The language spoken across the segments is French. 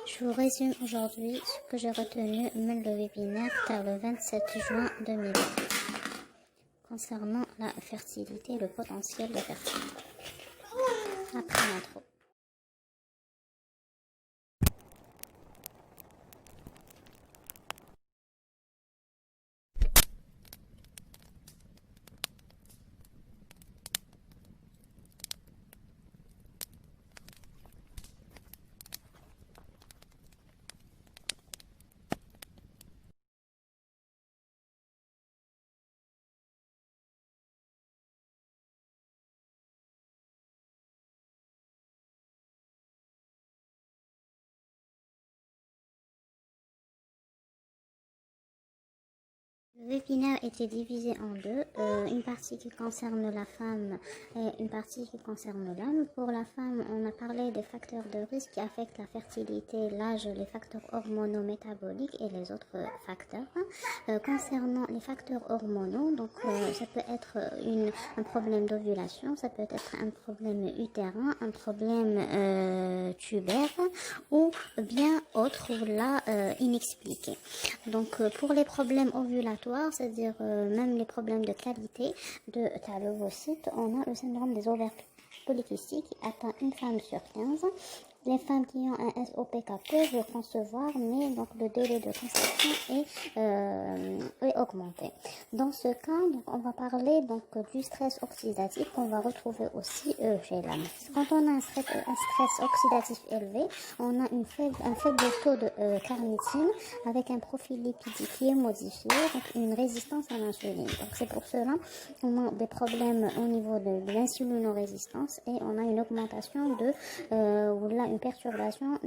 Je vous résume aujourd'hui ce que j'ai retenu même le webinaire car le 27 juin 2020 concernant la fertilité et le potentiel de fertilité. Après l'intro. Le webinaire était divisé en deux, une partie qui concerne la femme et une partie qui concerne l'homme. Pour la femme, on a parlé des facteurs de risque qui affectent la fertilité, l'âge, les facteurs hormonaux métaboliques et les autres facteurs. Concernant les facteurs hormonaux, donc ça peut être un problème d'ovulation, ça peut être un problème utérin, un problème tubaire ou bien autre ou là inexpliqué. Donc pour les problèmes ovulatoires, c'est-à-dire même les problèmes de qualité de ta l'ovocyte, on a le syndrome des ovaires polykystiques qui atteint une femme sur 15. Les femmes qui ont un SOPK peuvent concevoir, mais donc le délai de conception est augmenté. Dans ce cas, donc, on va parler donc du stress oxydatif qu'on va retrouver aussi chez l'homme. Quand on a un stress oxydatif élevé, on a un faible taux de carnitine avec un profil lipidique qui est modifié, donc une résistance à l'insuline. Donc c'est pour cela qu'on a des problèmes au niveau de l'insulinorésistance et on a une augmentation une perturbation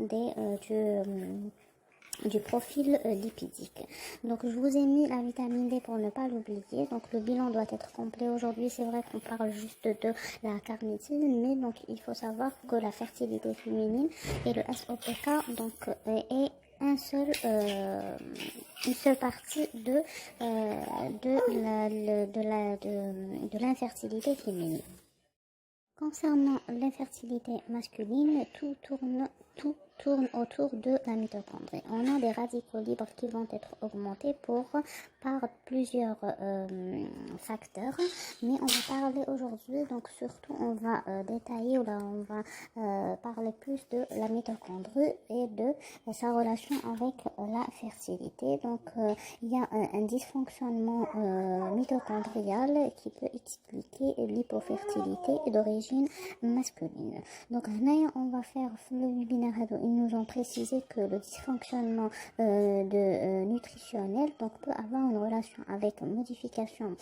du profil lipidique. Donc je vous ai mis la vitamine D pour ne pas l'oublier. Donc le bilan doit être complet. Aujourd'hui c'est vrai qu'on parle juste de la carnitine, mais donc il faut savoir que la fertilité féminine et le SOPK donc est une seule partie de l'infertilité féminine. Concernant l'infertilité masculine, tout tourne autour de la mitochondrie. On a des radicaux libres qui vont être augmentés par plusieurs facteurs, mais on va parler aujourd'hui, donc surtout on va détailler, ou là on va parler plus de la mitochondrie et de sa relation avec la fertilité. Donc il y a un dysfonctionnement mitochondrial qui peut expliquer l'hypofertilité d'origine masculine. Donc là on va faire le webinaire, ils nous ont précisé que le dysfonctionnement nutritionnel donc peut avoir une relation avec une modification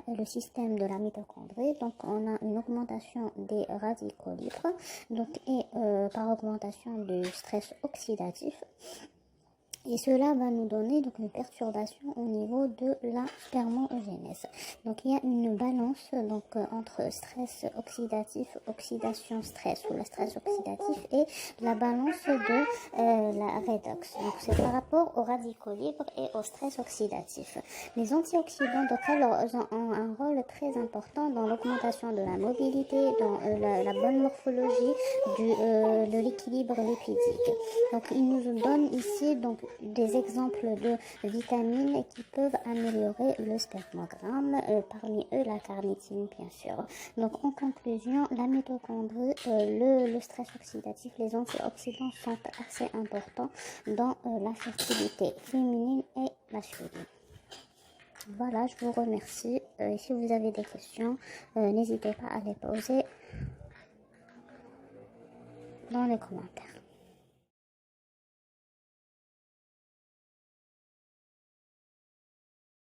le système de la mitochondrie. Donc on a une augmentation des radicaux libres donc et par augmentation du stress oxydatif. Et cela va nous donner donc une perturbation au niveau de la spermogénèse. Donc il y a une balance donc entre stress oxydatif, oxydation stress ou le stress oxydatif et la balance de la redox. Donc c'est par rapport aux radicaux libres et au stress oxydatif. Les antioxydants donc alors ont un rôle très important dans l'augmentation de la mobilité, dans la bonne morphologie de l'équilibre lipidique. Donc il nous donne ici donc des exemples de vitamines qui peuvent améliorer le spermogramme, parmi eux la carnitine bien sûr. Donc en conclusion, la mitochondrie, le stress oxydatif, les antioxydants sont assez importants dans la fertilité féminine et masculine. Voilà, je vous remercie. Et si vous avez des questions, n'hésitez pas à les poser dans les commentaires.